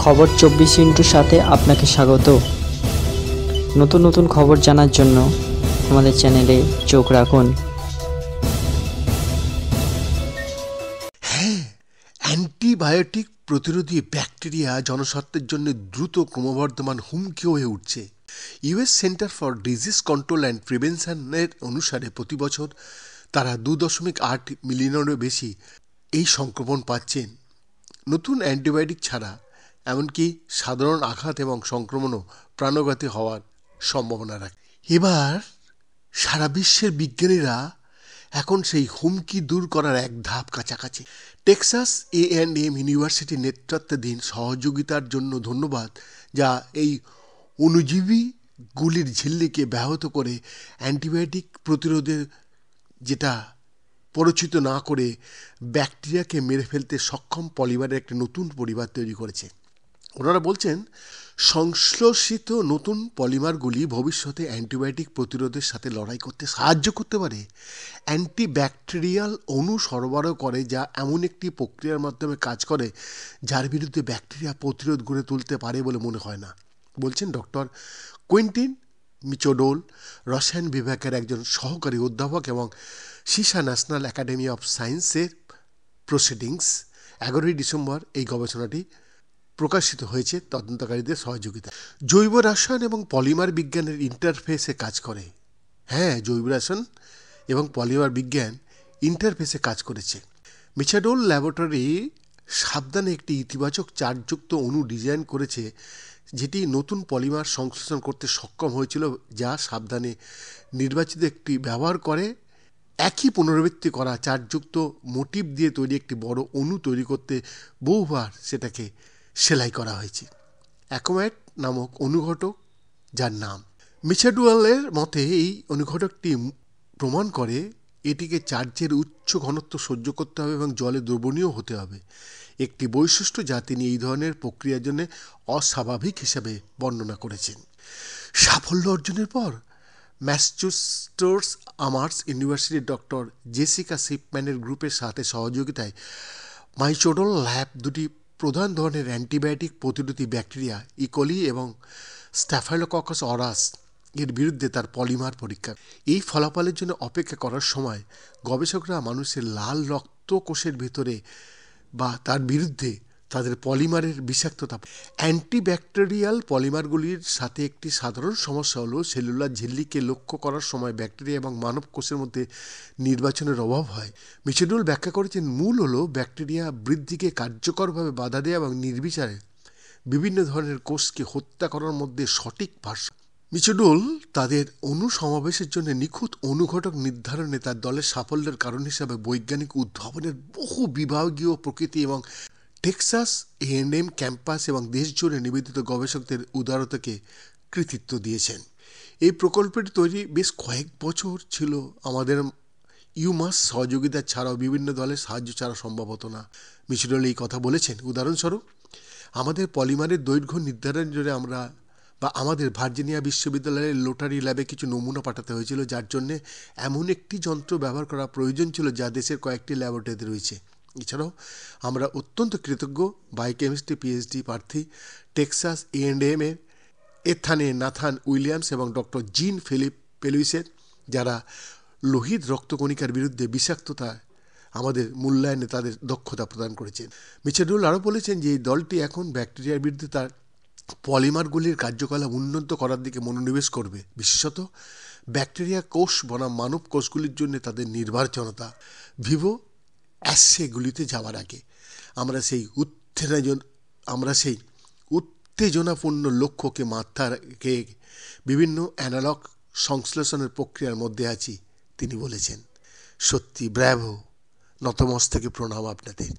খবর 24 সাথে আপনাকে স্বাগত। নতুন নতুন খবর জানার জন্য আমাদের চ্যানেলে চোখ রাখুন। অ্যান্টিবায়োটিক প্রতিরোধী ব্যাকটেরিয়া জনস্বাস্থ্যের জন্য দ্রুত ক্রমবর্ধমান হুমকি হয়ে উঠছে। US center for disease control and প্রিভেনশনের অনুসারে প্রতি বছর তারা 2.8 মিলিয়নেরও বেশি এই সংক্রমণ পাচ্ছেন। নতুন অ্যান্টিবায়োটিক ছাড়া এমনকি সাধারণ আঘাত এবং সংক্রমণও প্রাণঘাতী হওয়ার সম্ভাবনা রাখে। এবার সারা বিশ্বের বিজ্ঞানীরা এখন সেই হুমকি দূর করার এক ধাপ কাছাকাছি। টেক্সাস A&M ইউনিভার্সিটির নেতৃত্বাধীন সহযোগিতার জন্য ধন্যবাদ, যা এই অণুজীবীগুলির ঝিল্লিকে ব্যাহত করে অ্যান্টিবায়োটিক প্রতিরোধের যেটা পরিচিত না করে ব্যাকটেরিয়াকে মেরে ফেলতে সক্ষম পলিমারের একটি নতুন পরিবার তৈরি করেছে। ওনারা বলছেন, সংশ্লেষিত নতুন পলিমারগুলি ভবিষ্যতে অ্যান্টিবায়োটিক প্রতিরোধের সাথে লড়াই করতে সাহায্য করতে পারে। অ্যান্টিব্যাকটেরিয়াল অণু সরবরাহ করে, যা এমন একটি প্রক্রিয়ার মাধ্যমে কাজ করে যার বিরুদ্ধে ব্যাকটেরিয়া প্রতিরোধ গড়ে তুলতে পারে বলে মনে হয় না, বলছেন ডক্টর কুইন্টিন মিচোডোল, রসায়ন বিভাগের একজন সহকারী অধ্যাপক এবং সিসা ন্যাশনাল একাডেমি অফ সায়েন্সের প্রসিডিংস। 11 ডিসেম্বর এই গবেষণাটি প্রকাশিত হয়েছে তদন্তকারীদের সহযোগিতা। জৈব রসায়ন এবং পলিমার বিজ্ঞানের ইন্টারফেসে কাজ করে। জৈব রসায়ন এবং পলিমার বিজ্ঞান ইন্টারফেসে কাজ করেছে। মিচাডোল ল্যাবরেটরি সাবধানে একটি ইতিবাচক চার্জযুক্ত অণু ডিজাইন করেছে, যেটি নতুন পলিমার সংশ্লেষণ করতে সক্ষম হয়েছিল, যা সাবধানে নির্বাচিত একটি ব্যবহার করে একই পুনরাবৃত্তি করা চার্জযুক্ত মোটিভ দিয়ে তৈরি একটি বড় অণু তৈরি করতে বহুবার সেটাকে সেলাই করা হয়েছে। অ্যাকোম্যাট নামক অনুঘটক, যার নাম মিচাডোলের মতে এই অনুঘটকটি প্রমাণ করে এটিকে চার্জের উচ্চ ঘনত্ব সহ্য করতে হবে এবং জলে দ্রবণীয় হতে হবে, একটি বৈশিষ্ট্য যা তিনি এই ধরনের প্রক্রিয়ার জন্য অস্বাভাবিক হিসাবে বর্ণনা করেছেন। সাফল্য অর্জনের পর ম্যাসাচুসেটস আমার্স ইউনিভার্সিটির ডক্টর জেসিকা শিপম্যানের গ্রুপের সাথে সহযোগিতায় মিচাডোল ল্যাব দুটি প্রধান ধরনের অ্যান্টিবায়োটিক প্রতিরোধী ব্যাকটেরিয়া ইকোলি এবং স্ট্যাফাইলোককাস অরাস এর বিরুদ্ধে তার পলিমার পরীক্ষা। এই ফলাফলের জন্য অপেক্ষা করার সময় গবেষকরা মানুষের লাল রক্তকোষের ভিতরে বা তার বিরুদ্ধে তাদের পলিমারের বিষাক্ততা। অ্যান্টিব্যাকটেরিয়াল পলিমারগুলির সাথে একটি সাধারণ সমস্যা হলো সেলুলার ঝিল্লিকে লক্ষ্য করার সময় ব্যাকটেরিয়া এবং মানব কোষের মধ্যে নির্বাচনের অভাব হয়। মিচাডোল ব্যাখ্যা করেছেন, মূল হলো ব্যাকটেরিয়া বৃদ্ধিকে কার্যকরভাবে বাধা দেয় এবং নির্বিচারে বিভিন্ন ধরনের কোষকে হত্যা করার মধ্যে সঠিক ভারসাম্য। মিচাডোল তাদের অণু সমাবেশের জন্য নিখুঁত অনুঘটক নির্ধারণে তার দলের সাফল্যের কারণ হিসাবে বৈজ্ঞানিক উদ্ভাবনের বহু বিভাগীয় প্রকৃতি এবং টেক্সাস A&M ক্যাম্পাস এবং দেশ জুড়ে নিবেদিত গবেষকদের উদারতাকে কৃতিত্ব দিয়েছেন। এই প্রকল্পটি তৈরি বেশ কয়েক বছর ছিল। আমাদের ইউমাস সহযোগিতা ছাড়াও বিভিন্ন দলের সাহায্য ছাড়া সম্ভব হতো না। মিচাডোল এই কথা বলেছেন। উদাহরণস্বরূপ, আমাদের পলিমারের দৈর্ঘ্য নির্ধারণের জন্য আমাদের ভার্জিনিয়া বিশ্ববিদ্যালয়ের লোটারি ল্যাবে কিছু নমুনা পাঠাতে হয়েছিল, যার জন্য এমন একটি যন্ত্র ব্যবহার করা প্রয়োজন ছিল যা দেশের কয়েকটি ল্যাবরেটরিতে রয়েছে। এছাড়াও আমরা অত্যন্ত কৃতজ্ঞ বায়োকেমিস্ট্রি PhD প্রার্থী টেক্সাস A&M এর এথানে নাথান উইলিয়ামস এবং ডক্টর জিন ফিলিপ পেলুইসের, যারা লোহিত রক্তকণিকার বিরুদ্ধে বিষাক্ততা আমাদের মূল্যায়নে তাদের দক্ষতা প্রদান করেছেন। মিচাডোল আরও বলেছেন যে এই দলটি এখন ব্যাকটেরিয়ার বিরুদ্ধে তার পলিমারগুলির কার্যকলাপ উন্নত করার দিকে মনোনিবেশ করবে, বিশেষত ব্যাকটেরিয়া কোষ বনাম মানব কোষগুলির জন্য তাদের নির্বাচনতা ভিভো অ্যাসেগুলিতে যাওয়ার আগে। আমরা সেই উত্তেজনাপূর্ণ লক্ষ্যকে মাথায় রেখে বিভিন্ন অ্যানালগ সংশ্লেষণের প্রক্রিয়ার মধ্যে আছি, তিনি বলেছেন। সত্যি ব্র্যাভো, নতমস্তকে প্রণাম আপনাদের।